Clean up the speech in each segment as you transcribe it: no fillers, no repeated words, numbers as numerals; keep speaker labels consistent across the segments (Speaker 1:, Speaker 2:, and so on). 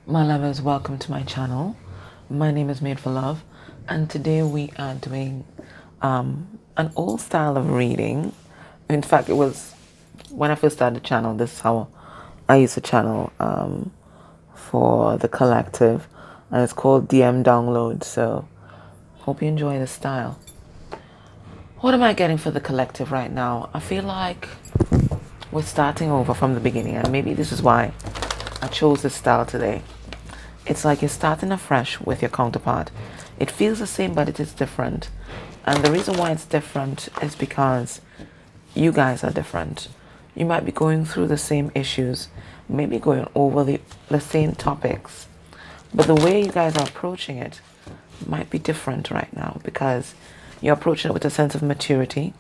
Speaker 1: My lovers, welcome to my channel. My name is Made for Love, and today we are doing an old style of reading. In fact, it was when I first started the channel. This is how I used the channel for the collective, and it's called DM Download. So, hope you enjoy the style. What am I getting for the collective right now? I feel like we're starting over from the beginning, and maybe this is why I chose this style today. It's like you're starting afresh with your counterpart. It feels the same, but it is different. And the reason why it's different is because you guys are different. You might be going through the same issues, maybe going over the same topics, but the way you guys are approaching it might be different right now because you're approaching it with a sense of maturity,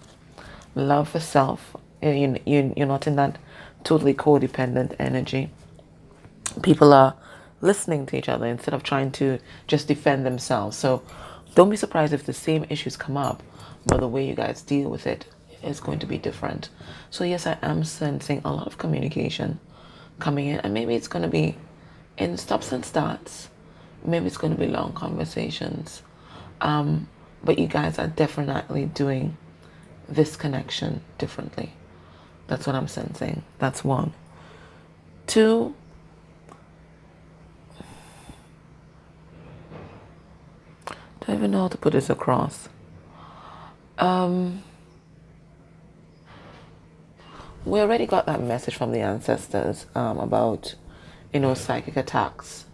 Speaker 1: love for self. You're not in that totally codependent energy. People are listening to each other instead of trying to just defend themselves. So don't be surprised if the same issues come up, but the way you guys deal with it is going to be different. So yes, I am sensing a lot of communication coming in, and maybe it's going to be in stops and starts. Maybe it's going to be long conversations. But you guys are definitely doing this connection differently. That's what I'm sensing. That's one. Two, don't even know how to put this across. We already got that message from the ancestors about, psychic attacks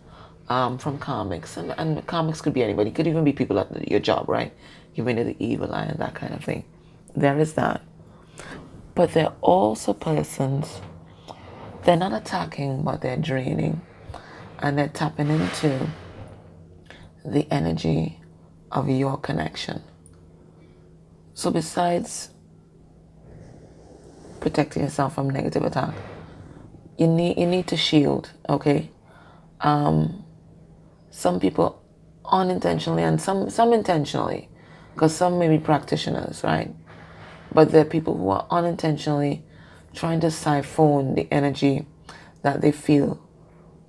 Speaker 1: from karmics. And karmics could be anybody. It could even be people at your job, right? Giving you the evil eye and that kind of thing. There is that. But they're also persons. They're not attacking, but they're draining. And they're tapping into the energy of your connection. So besides protecting yourself from negative attack, you need to shield, okay? Some people unintentionally and some intentionally, because some may be practitioners, right? But there are people who are unintentionally trying to siphon the energy that they feel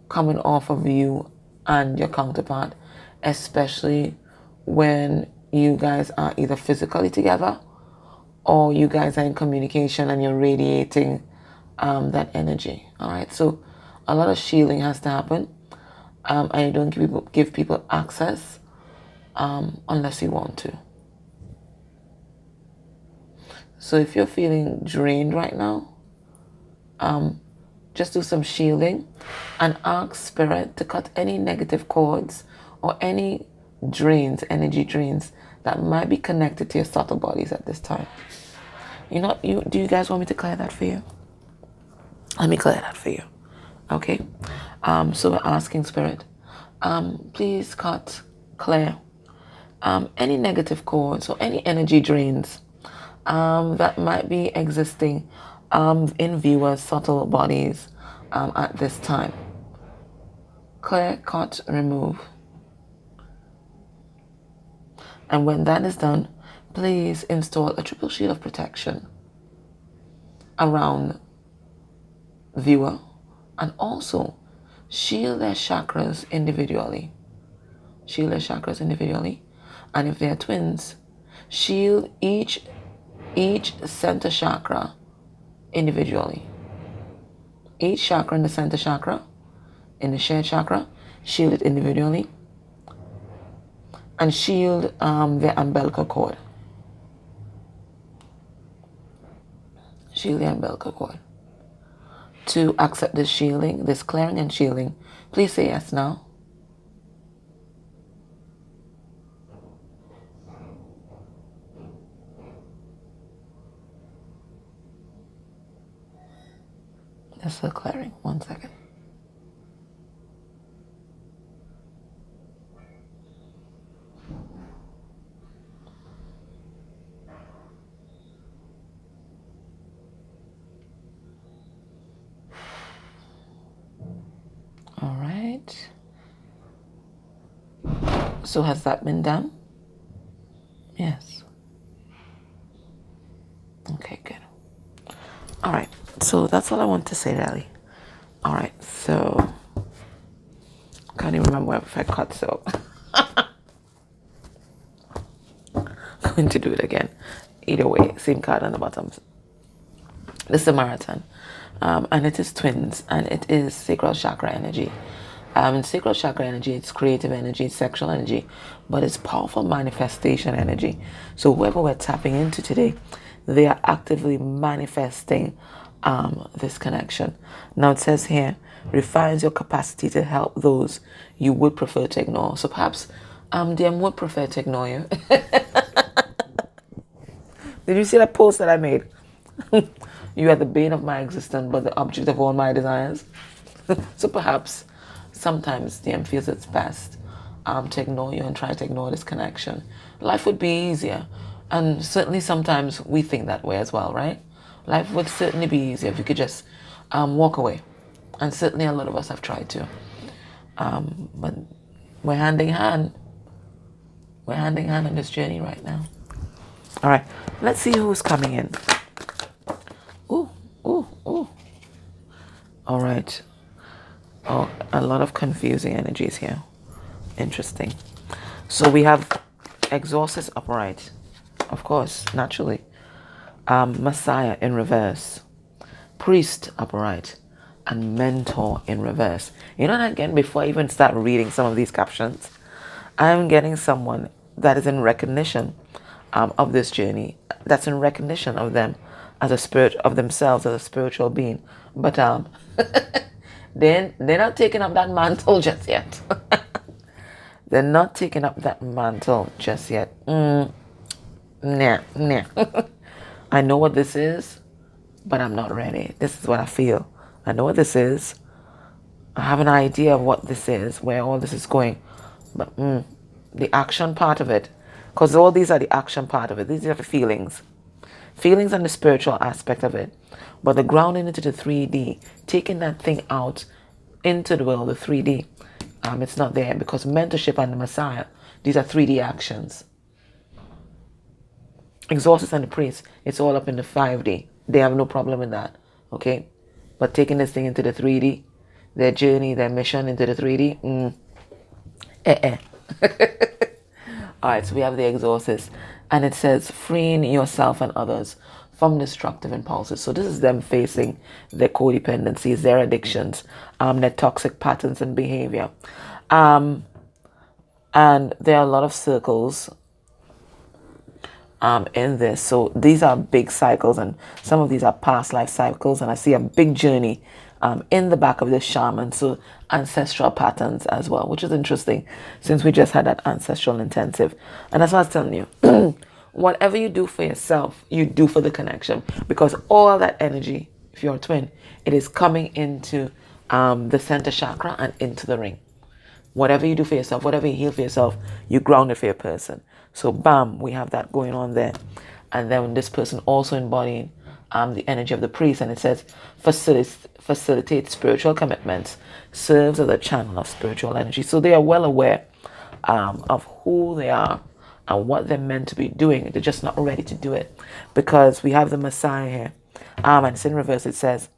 Speaker 1: coming off of you and your counterpart, especially when you guys are either physically together or you guys are in communication and you're radiating that energy. All right, so a lot of shielding has to happen. And you don't give people access unless you want to. So if you're feeling drained right now, just do some shielding and ask Spirit to cut any negative cords or any drains, energy drains that might be connected to your subtle bodies at this time. Do you guys want me to clear that for you? Let me clear that for you. Okay. So we're asking Spirit, please clear any negative cords or any energy drains that might be existing in viewers' subtle bodies at this time. Clear, cut, remove. And when that is done, please install a triple shield of protection around viewer and also shield their chakras individually. Shield their chakras individually. And if they're twins, shield each center chakra individually. Each chakra in the center chakra, in the shared chakra, shield it individually. And shield the umbilical cord. Shield the umbilical cord. To accept this shielding, this clearing and shielding, please say yes now. Just the clearing. 1 second. All right. So has that been done? Yes. Okay, good. All right. So that's all I want to say, really. All right. So can't even remember if I cut, so going to do it again. Either way, same card on the bottom. This is a marathon, and it is twins, and it is sacral chakra energy. In sacral chakra energy, it's creative energy, it's sexual energy, but it's powerful manifestation energy. So whoever we're tapping into today, they are actively manifesting this connection. Now it says here, refines your capacity to help those you would prefer to ignore. So perhaps DM would prefer to ignore you. Did you see that post that I made? You are the bane of my existence, but the object of all my desires. So perhaps sometimes DM feels it's best to ignore you and try to ignore this connection. Life would be easier. And certainly sometimes we think that way as well, right? Life would certainly be easier if you could just walk away. And certainly a lot of us have tried to. But we're hand in hand. We're hand in hand on this journey right now. All right, let's see who's coming in. Ooh, ooh, ooh. All right. Oh, a lot of confusing energies here. Interesting. So we have exorcist upright. Of course, naturally. Messiah in reverse. Priest upright. And mentor in reverse. You know, and again, before I even start reading some of these captions, I'm getting someone that is in recognition of this journey, that's in recognition of them as a spirit, of themselves as a spiritual being, but they're not taking up that mantle just yet. They're not taking up that mantle just yet. Nah. I know what this is, but I'm not ready. This is what I feel. I know what this is. I have an idea of what this is, where all this is going, but the action part of it, because all these are the action part of it. These are the feelings and the spiritual aspect of it. But the grounding into the 3D, taking that thing out into the world, the 3D, it's not there, because mentorship and the Messiah, these are 3D actions. Exorcist and the priest, it's all up in the 5D. They have no problem with that, okay? But taking this thing into the 3D, their journey, their mission into the 3D, Alright, so we have the exorcist, and it says freeing yourself and others from destructive impulses. So this is them facing their codependencies, their addictions, their toxic patterns and behavior. And there are a lot of circles in this. So these are big cycles, and some of these are past life cycles, and I see a big journey in the back of this shaman. So ancestral patterns as well, which is interesting since we just had that ancestral intensive. And that's what I was telling you. Whatever you do for yourself, you do for the connection, because all that energy, if you're a twin, it is coming into the center chakra and into the ring. Whatever you do for yourself, whatever you heal for yourself, you ground it for your person. So bam, we have that going on there. And then this person also embodying the energy of the priest, and it says facilitate spiritual commitments, serves as a channel of spiritual energy. So they are well aware of who they are and what they're meant to be doing. They're just not ready to do it, because we have the Messiah here, and it's in reverse. It says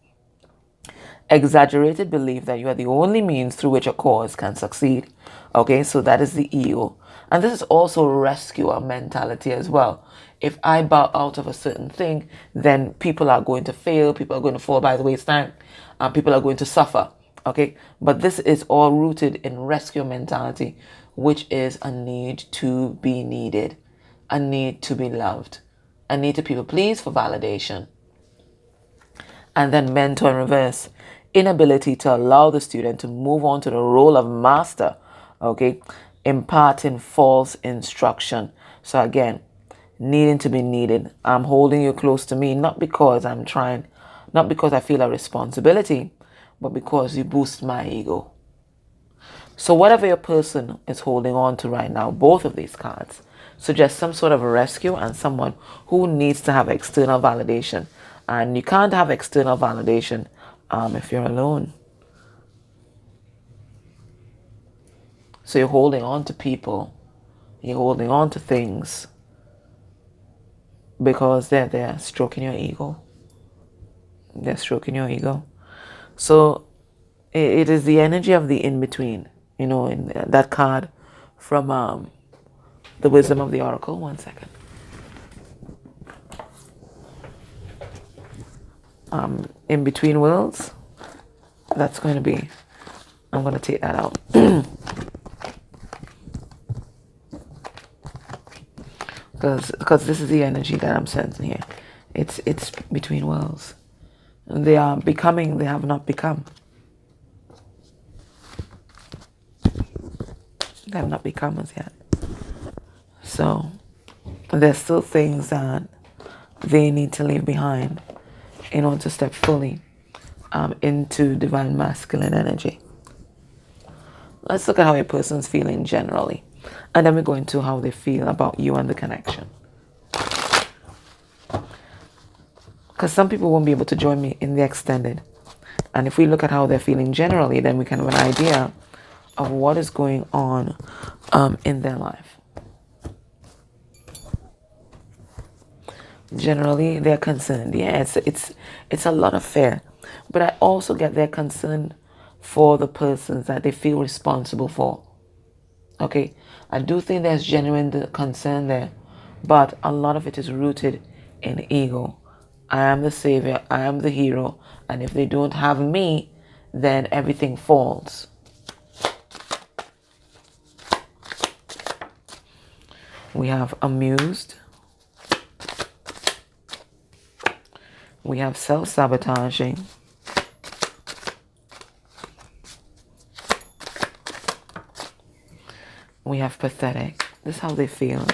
Speaker 1: exaggerated belief that you are the only means through which a cause can succeed. Okay, so that is the ego. And this is also rescuer mentality as well. If I bow out of a certain thing, then people are going to fail, people are going to fall by the wayside, people are going to suffer. Okay, but this is all rooted in rescue mentality, which is a need to be needed, a need to be loved, a need to people please for validation. And then mentor in reverse, inability to allow the student to move on to the role of master, okay, imparting false instruction. So again, needing to be needed. I'm holding you close to me, not because I'm trying, not because I feel a responsibility, but because you boost my ego. So whatever your person is holding on to right now, both of these cards suggest some sort of a rescue and someone who needs to have external validation. And you can't have external validation if you're alone. So you're holding on to people, you're holding on to things because they're stroking your ego. They're stroking your ego. So it is the energy of the in-between. you know, in that card from the Wisdom of the Oracle. 1 second. In between worlds, that's going to be, I'm going to take that out. Because this is the energy that I'm sensing here. It's between worlds. They are becoming, they have not become. They have not become as yet. So there's still things that they need to leave behind in order to step fully into divine masculine energy. Let's look at how a person's feeling generally. And then we go into how they feel about you and the connection. Because some people won't be able to join me in the extended. And if we look at how they're feeling generally, then we can have an idea of what is going on in their life. Generally, they're concerned. Yeah, it's a lot of fear. But I also get their concern for the persons that they feel responsible for. Okay, I do think there's genuine concern there, but a lot of it is rooted in ego. I am the savior, I am the hero, and if they don't have me, then everything falls. We have amused. We have self-sabotaging. We have pathetic. This is how they feel.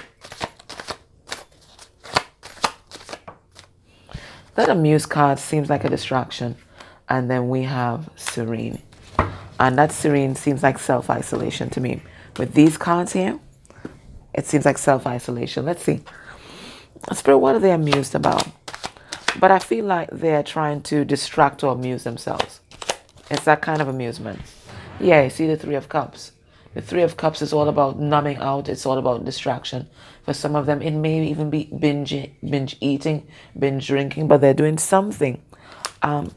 Speaker 1: That amused card seems like a distraction. And then we have serene. And that serene seems like self-isolation to me. With these cards here, it seems like self-isolation. Let's see. Spirit, what are they amused about? But I feel like they're trying to distract or amuse themselves. It's that kind of amusement. Yeah, you see the Three of Cups. The Three of Cups is all about numbing out. It's all about distraction. For some of them, it may even be binge eating, binge drinking, but they're doing something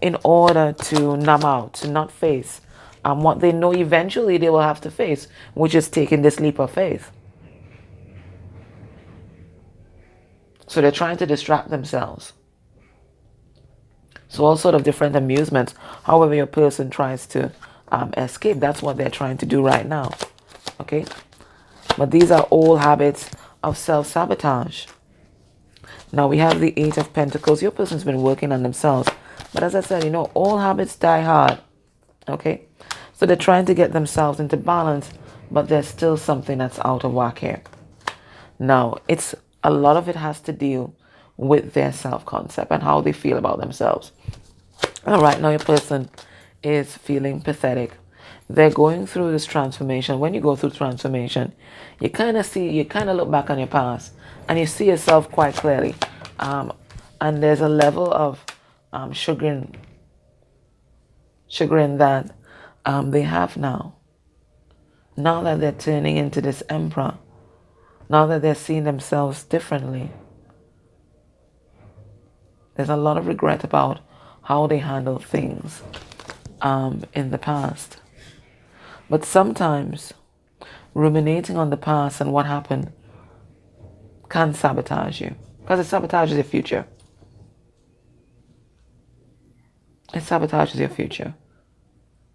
Speaker 1: in order to numb out, to not face what they know eventually they will have to face, which is taking this leap of faith. So they're trying to distract themselves. So all sort of different amusements. However your person tries to escape, that's what they're trying to do right now. Okay? But these are all habits of self-sabotage. Now we have the Eight of Pentacles. Your person's been working on themselves. But as I said, you know, all habits die hard. Okay? So they're trying to get themselves into balance, but there's still something that's out of whack here. Now, it's a lot of it has to deal with their self-concept and how they feel about themselves. All right, now your person is feeling pathetic. They're going through this transformation. When you go through transformation, you kind of look back on your past and you see yourself quite clearly. And there's a level of chagrin that they have now. Now that they're turning into this emperor, now that they're seeing themselves differently, there's a lot of regret about how they handle things in the past. But sometimes ruminating on the past and what happened can sabotage you, because it sabotages your future. It sabotages your future.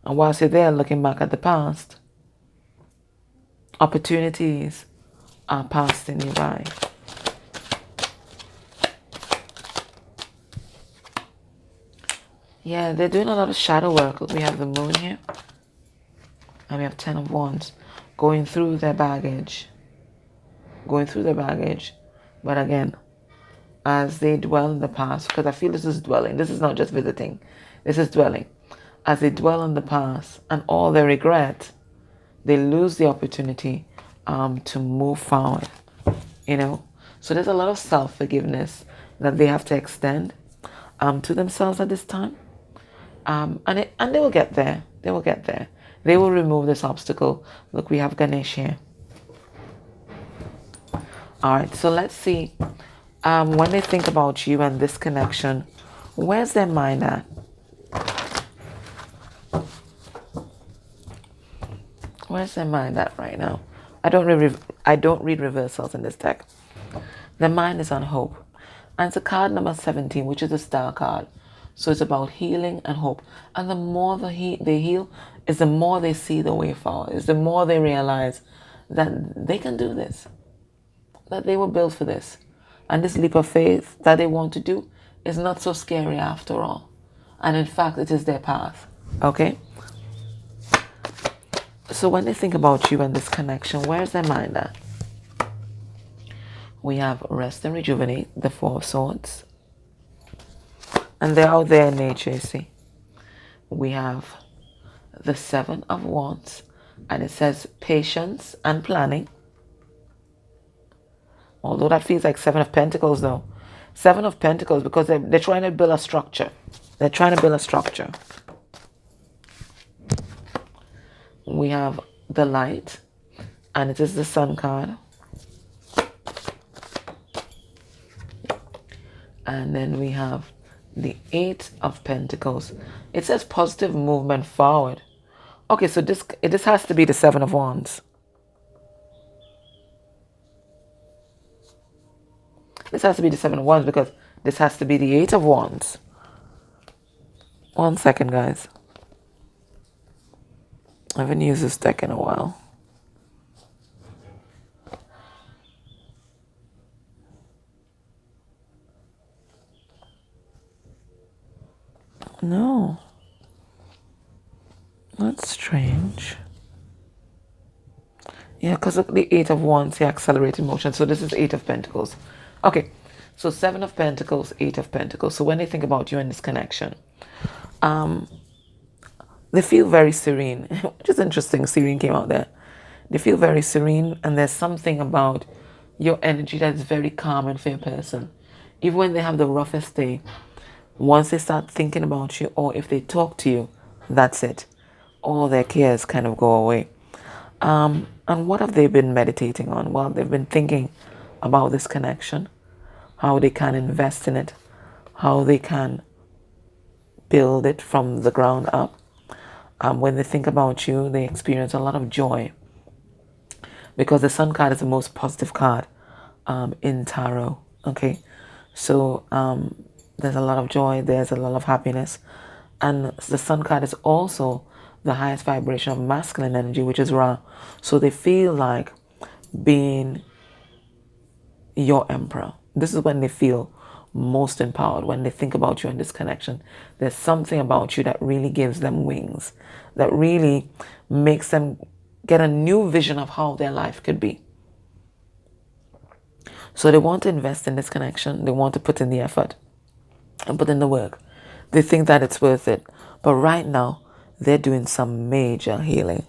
Speaker 1: And whilst you're there looking back at the past, opportunities are passing you by. Yeah, they're doing a lot of shadow work. We have the Moon here. And we have 10 of Wands. Going through their baggage. But again, as they dwell in the past, because I feel this is dwelling. This is not just visiting. This is dwelling. As they dwell in the past and all their regret, they lose the opportunity to move forward. You know? So there's a lot of self-forgiveness that they have to extend to themselves at this time. And they will get there. They will get there. They will remove this obstacle. Look, we have Ganesh here. All right, so let's see. When they think about you and this connection, where's their mind at? Where's their mind at right now? I don't read reversals in this deck. Their mind is on hope. And it's a card number 17, which is a star card. So it's about healing and hope. And the more they heal, is the more they see the way forward. Is the more they realize that they can do this. That they were built for this. And this leap of faith that they want to do is not so scary after all. And in fact, it is their path. Okay? So when they think about you and this connection, where's their mind at? We have rest and rejuvenate, the Four of Swords. And they're out there in nature, you see. We have the Seven of Wands. And it says patience and planning. Although that feels like Seven of Pentacles though. Seven of Pentacles because they're trying to build a structure. They're trying to build a structure. We have the Light. And it is the Sun card. And then we have the Eight of Pentacles. It says positive movement forward. Okay, so this has to be the Seven of Wands. This has to be the Seven of Wands because this has to be the Eight of Wands. 1 second, guys. I haven't used this deck in a while. No. That's strange. Yeah, because of the Eight of Wands, the accelerated motion. So this is Eight of Pentacles. Okay, so Seven of Pentacles, Eight of Pentacles. So when they think about you and this connection, they feel very serene, which is interesting. Serene came out there. They feel very serene, and there's something about your energy that's very calming for your person. Even when they have the roughest day, once they start thinking about you, or if they talk to you, that's it. All their cares kind of go away. And what have they been meditating on? Well, they've been thinking about this connection, how they can invest in it, how they can build it from the ground up. When they think about you, they experience a lot of joy because the Sun card is the most positive card in tarot. Okay, so there's a lot of joy, there's a lot of happiness, and the Sun card is also the highest vibration of masculine energy, which is Ra. So they feel like being your emperor. This is when they feel most empowered, when they think about you and this connection. There's something about you that really gives them wings, that really makes them get a new vision of how their life could be. So they want to invest in this connection. They want to put in the effort and put in the work. They think that it's worth it. But right now, they're doing some major healing.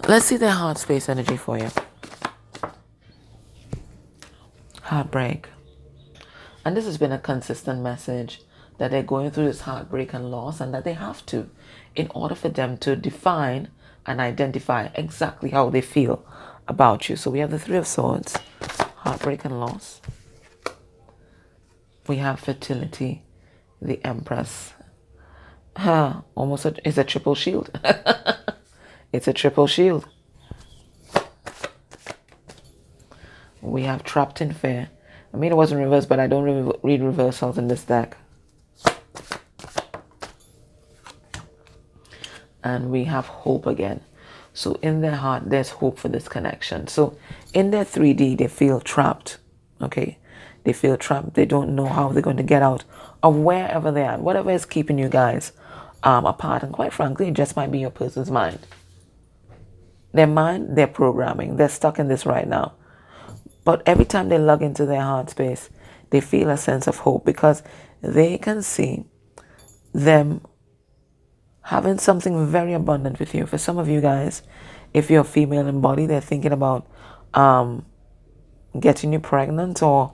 Speaker 1: Let's see their heart space energy for you. Heartbreak. And this has been a consistent message that they're going through this heartbreak and loss, and that they have to, in order for them to define and identify exactly how they feel about you. So we have the Three of Swords, heartbreak and loss. We have fertility, the Empress. It's a triple shield. It's a triple shield. We have trapped in fear. I mean, it wasn't reversed, but I don't read reversals in this deck. And we have hope again. So in their heart, there's hope for this connection. So in their 3D, they feel trapped. Okay? They feel trapped. They don't know how they're going to get out of wherever they are. Whatever is keeping you guys apart. And quite frankly, it just might be your person's mind. Their mind, their programming. They're stuck in this right now. But every time they log into their heart space, they feel a sense of hope because they can see them having something very abundant with you. For some of you guys, if you're female in body, they're thinking about getting you pregnant or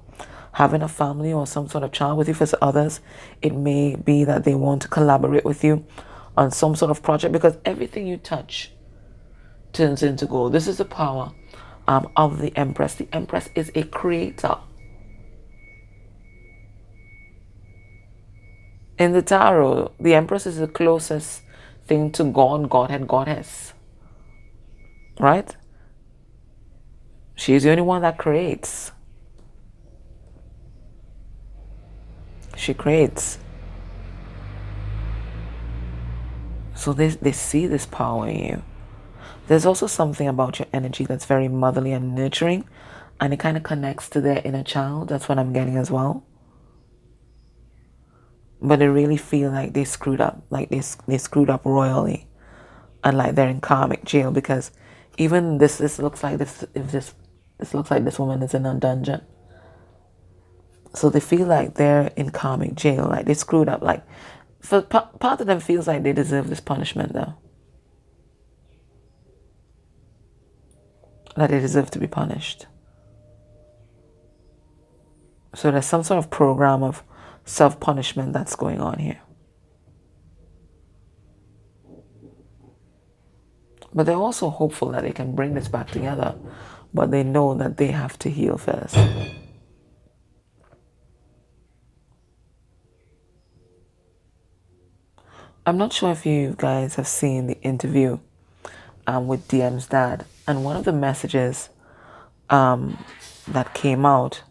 Speaker 1: having a family or some sort of child with you. For others, it may be that they want to collaborate with you on some sort of project because everything you touch turns into gold. This is the power of the Empress. The Empress is a creator. In the tarot, the Empress is the closest thing to God, Godhead, Goddess. right? She's the only one that creates. She creates. So they see this power in you. There's also something about your energy that's very motherly and nurturing, and it kind of connects to their inner child. That's what I'm getting as well. But they really feel like they screwed up, like they screwed up royally, and like they're in karmic jail, because even this looks like this looks like this woman is in a dungeon. So they feel like they're in karmic jail, like they screwed up. Like, for part of them feels like they deserve this punishment though. That they deserve to be punished. So there's some sort of program of self-punishment that's going on here. But they're also hopeful that they can bring this back together. But they know that they have to heal first. I'm not sure if you guys have seen the interview with DM's dad. And one of the messages that came out,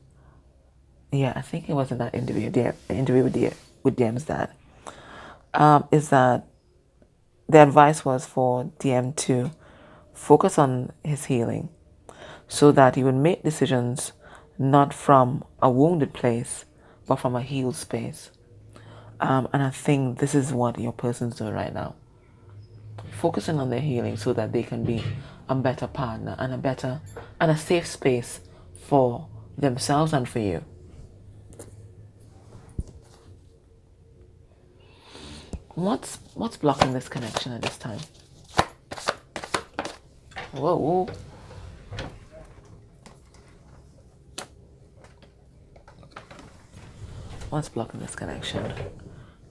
Speaker 1: yeah, I think it was in that interview, the interview with DM's dad, is that the advice was for DM to focus on his healing so that he would make decisions not from a wounded place, but from a healed space. And I think this is what your person's doing right now. Focusing on their healing so that they can be a better partner and a safe space for themselves and for you. What's blocking this connection at this time? Whoa. What's blocking this connection?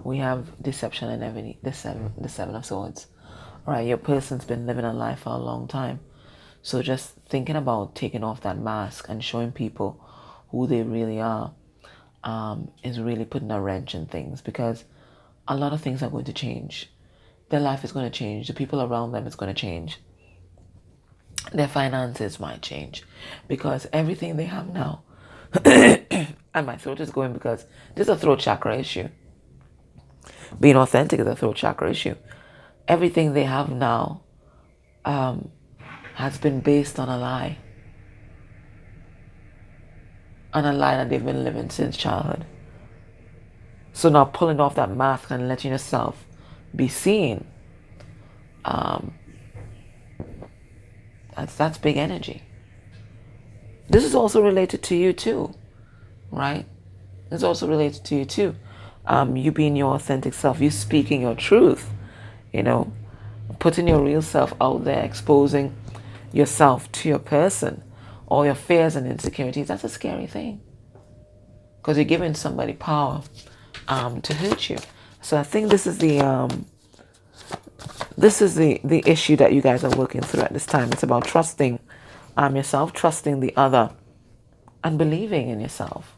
Speaker 1: We have deception and the seven of swords. All right, your person's been living a life for a long time. So just thinking about taking off that mask and showing people who they really are is really putting a wrench in things, because a lot of things are going to change. Their life is going to change. The people around them is going to change. Their finances might change, because everything they have now, and my throat is going because this is a throat chakra issue. Being authentic is a throat chakra issue. Everything they have now has been based on a lie. On a lie that they've been living since childhood. So now pulling off that mask and letting yourself be seen, that's big energy. This is also related to you too, right? It's also related to you too. You being your authentic self, you speaking your truth, putting your real self out there, exposing yourself to your person, all your fears and insecurities. That's a scary thing, because you're giving somebody power to hurt you. So I think this is the issue that you guys are working through at this time. It's about trusting yourself, trusting the other, and believing in yourself.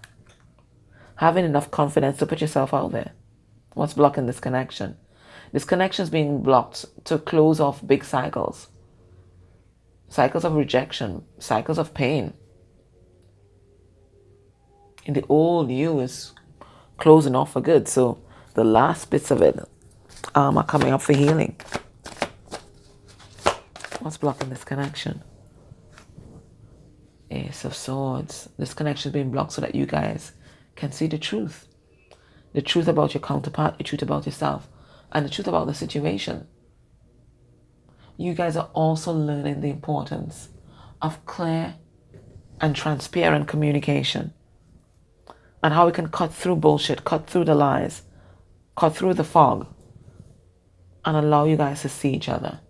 Speaker 1: Having enough confidence to put yourself out there. What's blocking this connection? This connection is being blocked to close off big cycles. Cycles of rejection, cycles of pain. And the old you is closing off for good. So the last bits of it are coming up for healing. What's blocking this connection? Ace of Swords. This connection is being blocked so that you guys can see the truth. The truth about your counterpart, the truth about yourself, and the truth about the situation. You guys are also learning the importance of clear and transparent communication, and how we can cut through bullshit, cut through the lies, cut through the fog, and allow you guys to see each other.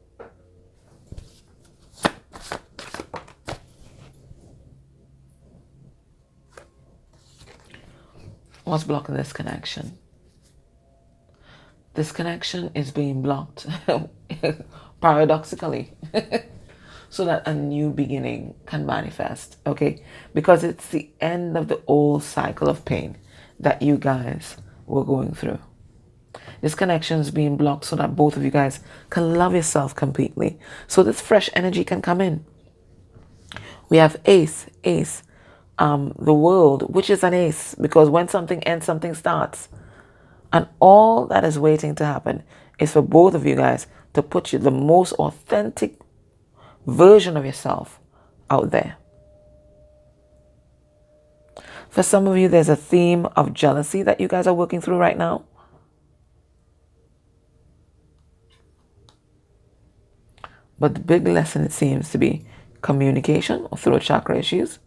Speaker 1: What's blocking this connection? This connection is being blocked, paradoxically, so that a new beginning can manifest, okay? Because it's the end of the old cycle of pain that you guys were going through. This connection is being blocked so that both of you guys can love yourself completely. So this fresh energy can come in. We have ace, the world, which is an ace, because when something ends, something starts. And all that is waiting to happen is for both of you guys to put you the most authentic version of yourself out there. For some of you, there's a theme of jealousy that you guys are working through right now. But the big lesson, it seems to be communication or throat chakra issues,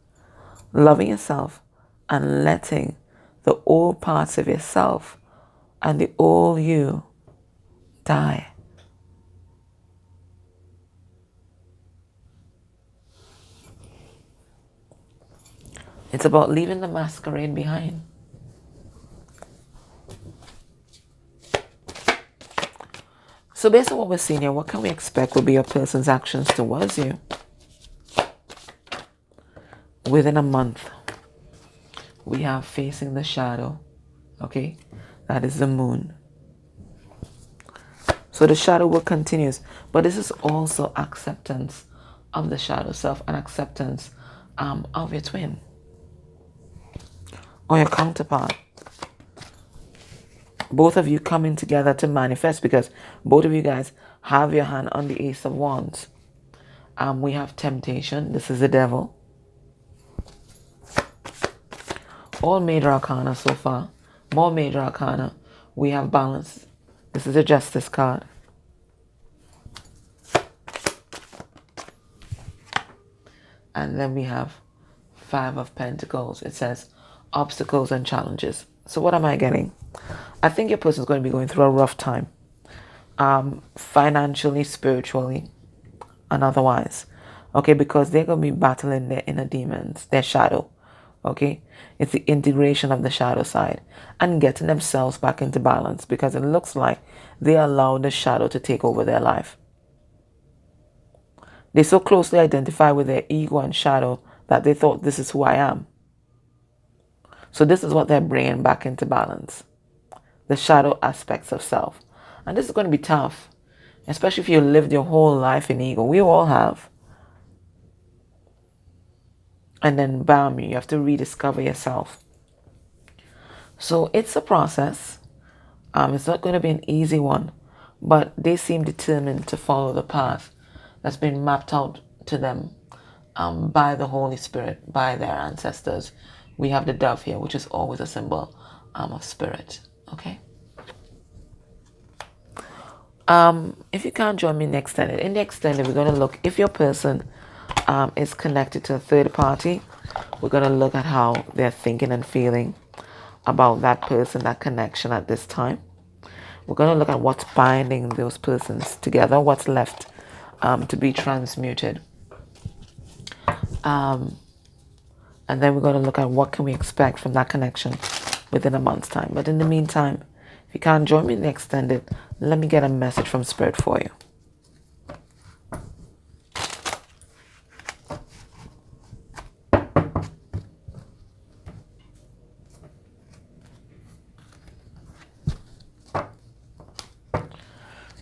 Speaker 1: loving yourself, and letting the old parts of yourself and the old you die. It's about leaving the masquerade behind. So based on what we're seeing here, what can we expect will be your person's actions towards you within a month? We have facing the shadow, okay? That is the moon. So the shadow work continues, but this is also acceptance of the shadow self and acceptance of your twin or your counterpart. Both of you coming together to manifest, because both of you guys have your hand on the Ace of Wands. We have temptation. This is the devil. All major arcana so far. More major arcana. We have balance. This is a justice card. And then we have Five of Pentacles. It says obstacles and challenges. So what am I getting? I think your person is going to be going through a rough time. Financially, spiritually, and otherwise. Okay, because they're going to be battling their inner demons, their shadow. Okay, it's the integration of the shadow side and getting themselves back into balance, because it looks like they allow the shadow to take over their life. They so closely identify with their ego and shadow that they thought, this is who I am. So this is what they're bringing back into balance. The shadow aspects of self. And this is going to be tough, especially if you lived your whole life in ego. We all have. And then bam, you have to rediscover yourself. So it's a process. It's not going to be an easy one, but they seem determined to follow the path that's been mapped out to them by the Holy Spirit, by their ancestors. We have the dove here, which is always a symbol of spirit. Okay. If you can't join me in the extended, we're going to look if your person is connected to a third party. We're going to look at how they're thinking and feeling about that person, that connection at this time. We're going to look at what's binding those persons together, what's left to be transmuted. And then we're going to look at what can we expect from that connection within a month's time. But in the meantime, if you can't join me in the extended, let me get a message from Spirit for you.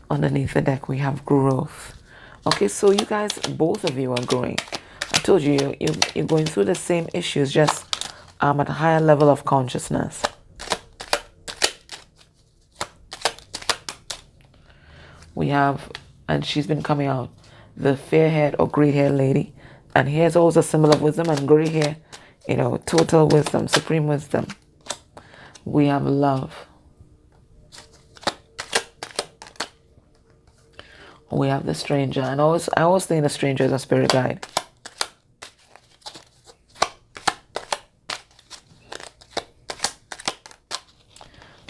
Speaker 1: Underneath the deck, we have growth. Okay, so you guys, both of you are growing. I told you, you're going through the same issues, just at a higher level of consciousness. We have, and she's been coming out, the fair-haired or gray-haired lady. And here's always a symbol of wisdom, and gray hair, you know, total wisdom, supreme wisdom. We have love. We have the stranger, and I always think the stranger is a spirit guide.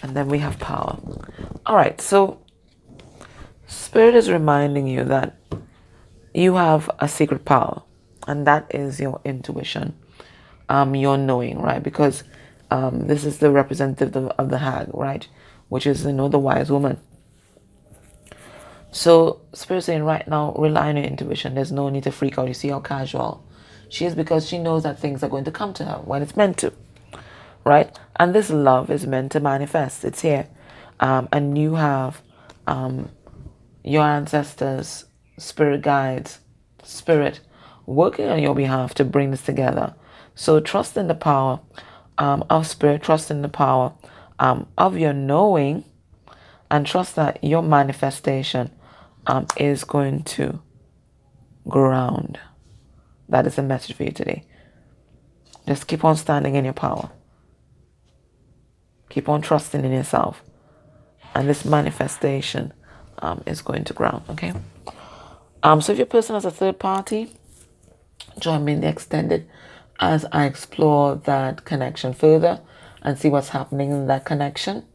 Speaker 1: And then we have power. All right, so Spirit is reminding you that you have a secret power, and that is your intuition, your knowing, right? Because this is the representative of the hag, right? Which is, you know, the wise woman. So Spirit saying right now, rely on your intuition. There's no need to freak out. You see how casual she is, because she knows that things are going to come to her when it's meant to, right? And this love is meant to manifest. It's here. and you have your ancestors, spirit guides, spirit working on your behalf to bring this together. So trust in the power of spirit, trust in the power of your knowing, and trust that your manifestation is going to ground. That is the message for you today. Just keep on standing in your power. Keep on trusting in yourself. And this manifestation is going to ground, okay? So if your person has a third party, join me in the extended as I explore that connection further and see what's happening in that connection.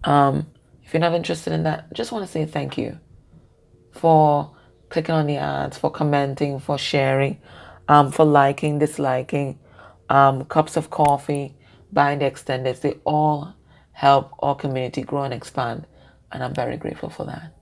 Speaker 1: If you're not interested in that, just want to say thank you for clicking on the ads, for commenting, for sharing, for liking, disliking, cups of coffee, buying the extendeds. They all help our community grow and expand. And I'm very grateful for that.